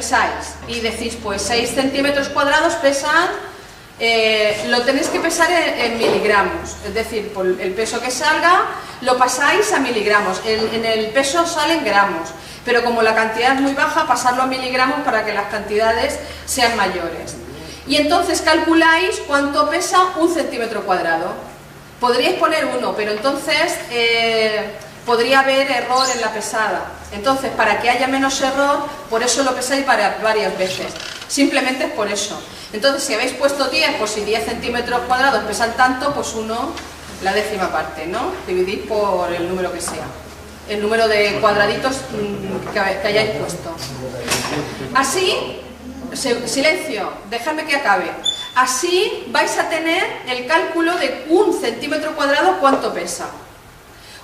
pesáis y decís, pues 6 centímetros cuadrados pesan, lo tenéis que pesar en miligramos, es decir, por el peso que salga lo pasáis a miligramos, en el peso salen gramos, pero como la cantidad es muy baja, pasarlo a miligramos para que las cantidades sean mayores. Y entonces calculáis cuánto pesa un centímetro cuadrado. Podríais poner 1, pero entonces podría haber error en la pesada. Entonces, para que haya menos error, por eso lo pesáis varias veces. Simplemente es por eso. Entonces, si habéis puesto 10, pues si 10 centímetros cuadrados pesan tanto, pues 1, la décima parte, ¿no? Dividid por el número que sea. El número de cuadraditos que hayáis puesto. Así, silencio, dejadme que acabe. Así vais a tener el cálculo de un centímetro cuadrado cuánto pesa.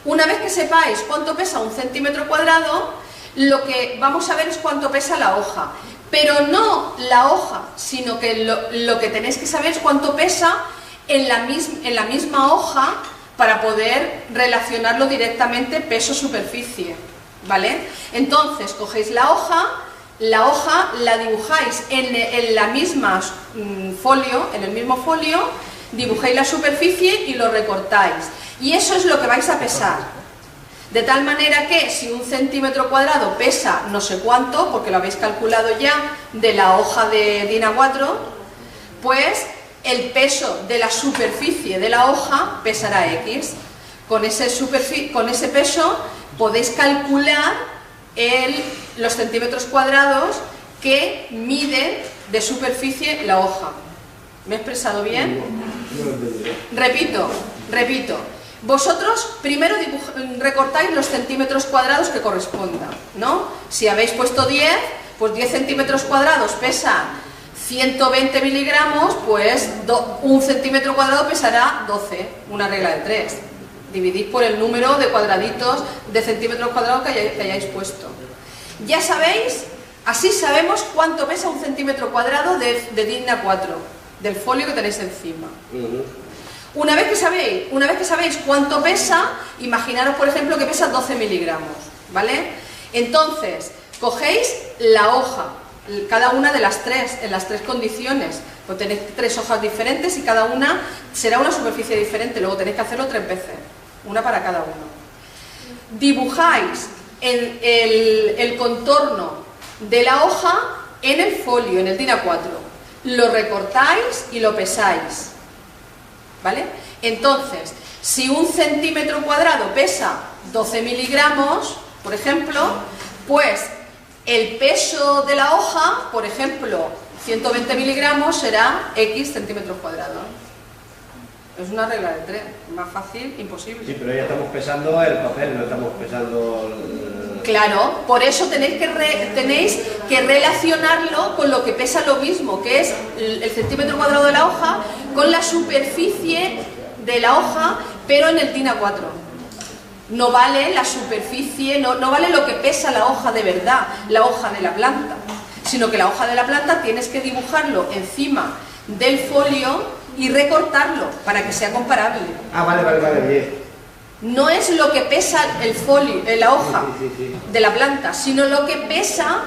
Una vez que sepáis cuánto pesa un centímetro cuadrado, lo que vamos a ver es cuánto pesa la hoja. Pero no la hoja, sino que lo que tenéis que saber es cuánto pesa en la misma hoja para poder relacionarlo directamente peso-superficie, ¿vale? Entonces, cogéis la hoja la dibujáis en la misma folio, en el mismo folio, dibujáis la superficie y lo recortáis. Y eso es lo que vais a pesar. De tal manera que si un centímetro cuadrado pesa no sé cuánto, porque lo habéis calculado ya de la hoja de DIN A4, pues el peso de la superficie de la hoja pesará X. Con ese peso podéis calcular los centímetros cuadrados que mide de superficie la hoja. ¿Me he expresado bien? Repito. Vosotros primero recortáis los centímetros cuadrados que correspondan, ¿no? Si habéis puesto 10, pues 10 centímetros cuadrados pesan 120 miligramos, pues un centímetro cuadrado pesará 12, una regla de 3. Dividid por el número de cuadraditos de centímetros cuadrados que hayáis puesto. Ya sabéis, así sabemos cuánto pesa un centímetro cuadrado de DIN A4, del folio que tenéis encima. Una vez que sabéis cuánto pesa, imaginaros por ejemplo que pesa 12 miligramos, ¿vale? Entonces, cogéis la hoja, cada una de las tres, en las tres condiciones, pues tenéis 3 hojas diferentes y cada una será una superficie diferente, luego tenéis que hacerlo 3 veces, una para cada uno. Dibujáis el contorno de la hoja en el folio, en el DIN A4, lo recortáis y lo pesáis, ¿vale? Entonces, si un centímetro cuadrado pesa 12 miligramos, por ejemplo, pues el peso de la hoja, por ejemplo, 120 miligramos será X centímetros cuadrados. Es una regla de 3, más fácil, imposible. Sí, pero ya estamos pesando el papel, no estamos pesando Claro, por eso tenéis que relacionarlo con lo que pesa lo mismo, que es el centímetro cuadrado de la hoja, con la superficie de la hoja, pero en el DIN A4. No vale la superficie, no vale lo que pesa la hoja de verdad, la hoja de la planta, sino que la hoja de la planta tienes que dibujarlo encima del folio y recortarlo para que sea comparable. Ah, vale, bien. No es lo que pesa el folio, la hoja de la planta, sino lo que pesa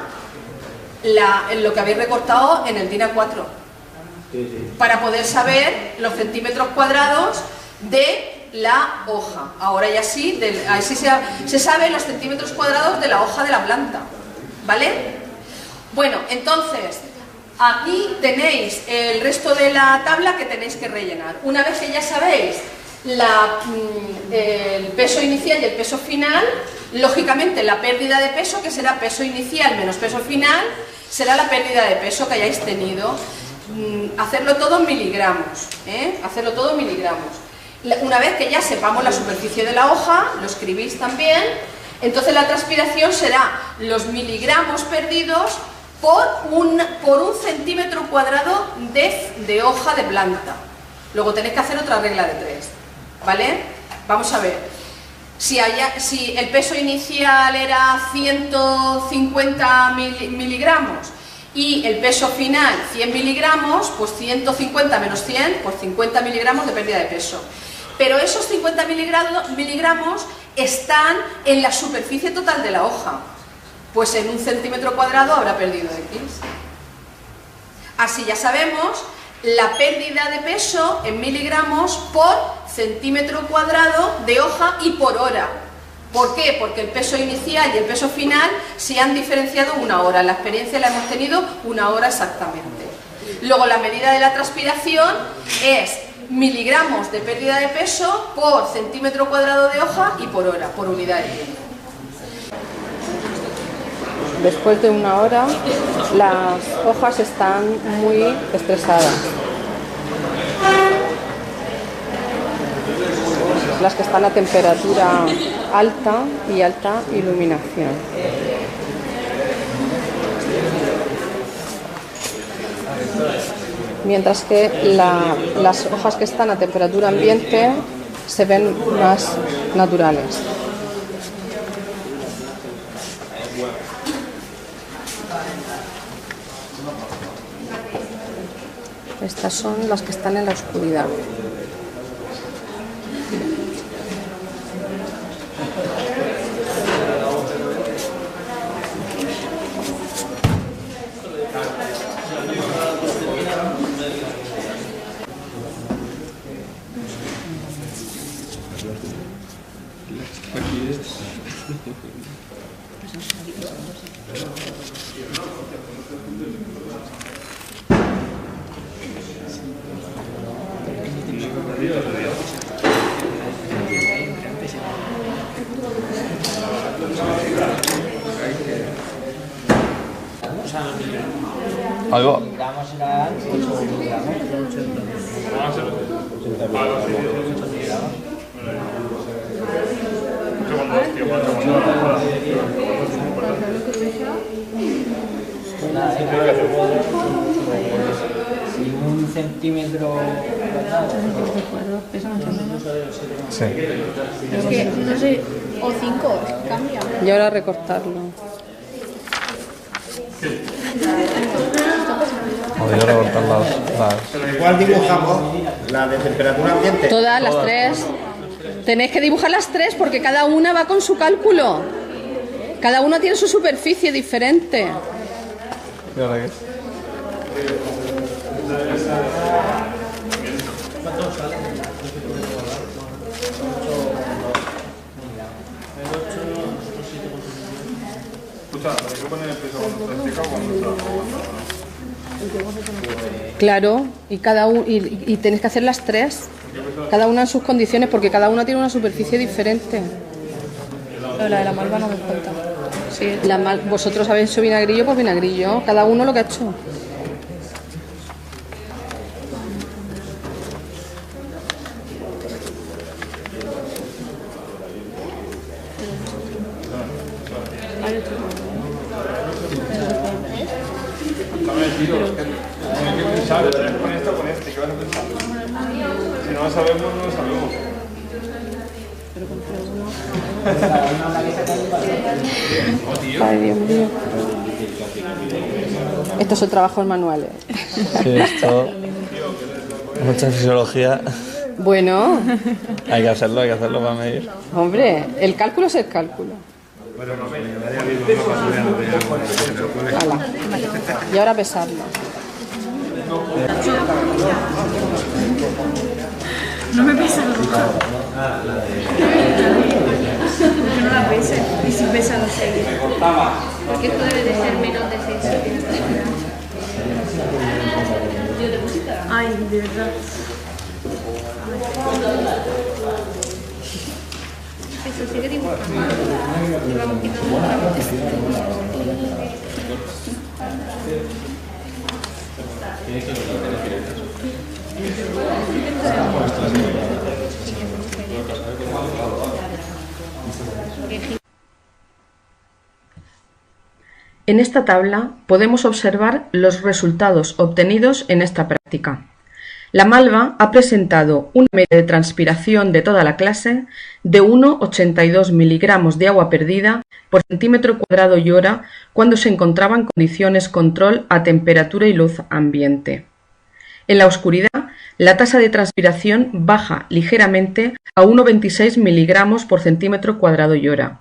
lo que habéis recortado en el DIN A4. Para poder saber los centímetros cuadrados de la hoja. Ahora ya sí, así se sabe los centímetros cuadrados de la hoja de la planta, ¿vale? Bueno, entonces, aquí tenéis el resto de la tabla que tenéis que rellenar. Una vez que ya sabéis el peso inicial y el peso final, lógicamente la pérdida de peso, que será peso inicial menos peso final, será la pérdida de peso que hayáis tenido. Hacerlo todo en miligramos, hacerlo todo en miligramos. Una vez que ya sepamos la superficie de la hoja, lo escribís también, entonces la transpiración será los miligramos perdidos por un centímetro cuadrado de hoja de planta. Luego tenéis que hacer otra regla de 3, ¿vale? Vamos a ver, si el peso inicial era 150 miligramos y el peso final 100 miligramos, pues 150 menos 100, pues 50 miligramos de pérdida de peso. Pero esos 50 miligramos están en la superficie total de la hoja. pues en 1 centímetro cuadrado habrá perdido X. Así ya sabemos la pérdida de peso en miligramos por centímetro cuadrado de hoja y por hora. ¿Por qué? Porque el peso inicial y el peso final se han diferenciado 1 hora. En la experiencia la hemos tenido 1 hora exactamente. Luego la medida de la transpiración es miligramos de pérdida de peso por centímetro cuadrado de hoja y por hora, por unidad de tiempo. Después de 1 hora, las hojas están muy estresadas. Las que están a temperatura alta y alta iluminación. Mientras que las hojas que están a temperatura ambiente se ven más naturales. Estas son las que están en la oscuridad. Algo. Si 1 centímetro Sí. Es que, no sé, o 5, cambia. Y ahora recortarlo. Podría recortar las... Pero igual dibujamos la de temperatura ambiente. Todas las 3. Tenéis que dibujar las 3 porque cada una va con su cálculo. Cada una tiene su superficie diferente. ¿Y ahora qué? Claro, y y tenéis que hacer las 3. Cada una en sus condiciones porque cada una tiene una superficie diferente. Pero la de la malva no me cuenta. Sí, Vosotros habéis hecho vinagrillo por vinagrillo. Cada uno lo que ha hecho. Si no lo sabemos, no lo sabemos. Ay, Dios mío. Estos son trabajos manuales. Sí, esto... Mucha fisiología. Bueno, Hay que hacerlo para medir. hombre, el cálculo es el cálculo. Hala. Y ahora pesarlo. no me pesa mucho. Que no la pese. Y si pesa, no sé. Porque esto debe de ser menos de 6 centímetros. Ay, de verdad. Eso sigue dibujando. Y vamos quitando otra vez. En esta tabla podemos observar los resultados obtenidos en esta práctica. La malva ha presentado una media de transpiración de toda la clase de 1,82 miligramos de agua perdida por centímetro cuadrado y hora cuando se encontraba en condiciones control a temperatura y luz ambiente. En la oscuridad, la tasa de transpiración baja ligeramente a 1,26 miligramos por centímetro cuadrado y hora.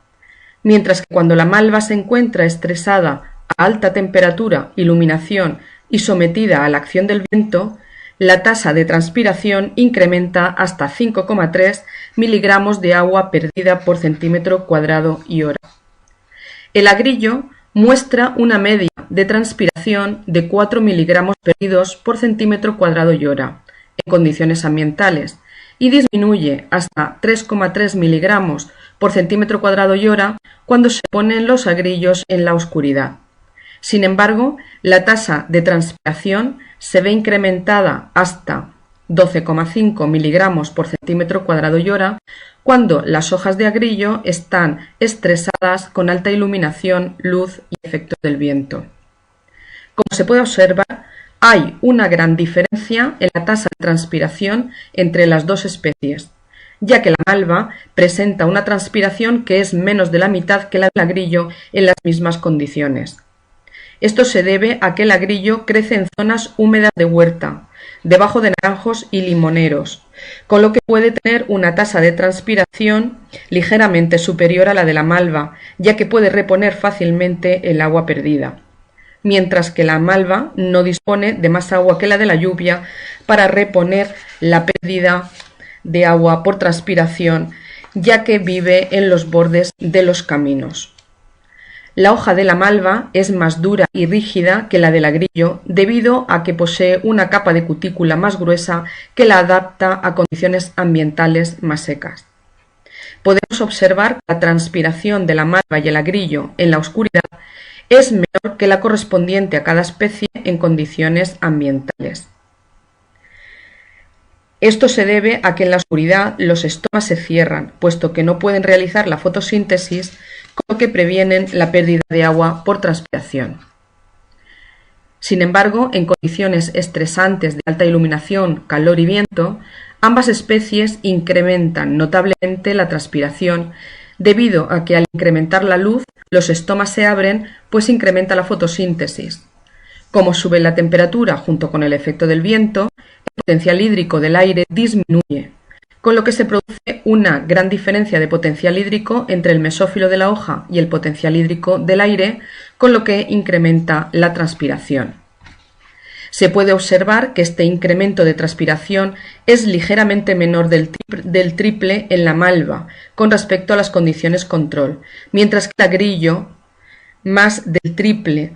mientras que cuando la malva se encuentra estresada a alta temperatura, iluminación y sometida a la acción del viento, la tasa de transpiración incrementa hasta 5,3 miligramos de agua perdida por centímetro cuadrado y hora. El agrillo muestra una media de transpiración de 4 miligramos perdidos por centímetro cuadrado y hora en condiciones ambientales y disminuye hasta 3,3 miligramos por centímetro cuadrado y hora cuando se ponen los agrillos en la oscuridad. Sin embargo, la tasa de transpiración se ve incrementada hasta 12,5 miligramos por centímetro cuadrado y hora cuando las hojas de agrillo están estresadas con alta iluminación, luz y efectos del viento. Como se puede observar, hay una gran diferencia en la tasa de transpiración entre las dos especies, ya que la malva presenta una transpiración que es menos de la mitad que la del agrillo en las mismas condiciones. Esto se debe a que el agrillo crece en zonas húmedas de huerta, debajo de naranjos y limoneros, con lo que puede tener una tasa de transpiración ligeramente superior a la de la malva, ya que puede reponer fácilmente el agua perdida, mientras que la malva no dispone de más agua que la de la lluvia para reponer la pérdida de agua por transpiración, ya que vive en los bordes de los caminos. La hoja de la malva es más dura y rígida que la del agrillo debido a que posee una capa de cutícula más gruesa que la adapta a condiciones ambientales más secas. Podemos observar que la transpiración de la malva y el agrillo en la oscuridad es menor que la correspondiente a cada especie en condiciones ambientales. Esto se debe a que en la oscuridad los estomas se cierran, puesto que no pueden realizar la fotosíntesis, con lo que previenen la pérdida de agua por transpiración. Sin embargo, en condiciones estresantes de alta iluminación, calor y viento, ambas especies incrementan notablemente la transpiración, debido a que al incrementar la luz, los estomas se abren, pues incrementa la fotosíntesis. Como sube la temperatura junto con el efecto del viento, el potencial hídrico del aire disminuye, con lo que se produce una gran diferencia de potencial hídrico entre el mesófilo de la hoja y el potencial hídrico del aire, con lo que incrementa la transpiración. Se puede observar que este incremento de transpiración es ligeramente menor del triple en la malva con respecto a las condiciones control, mientras que el agrillo más del triple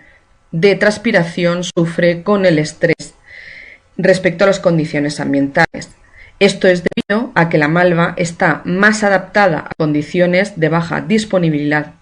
de transpiración sufre con el estrés respecto a las condiciones ambientales. Esto es debido a que la malva está más adaptada a condiciones de baja disponibilidad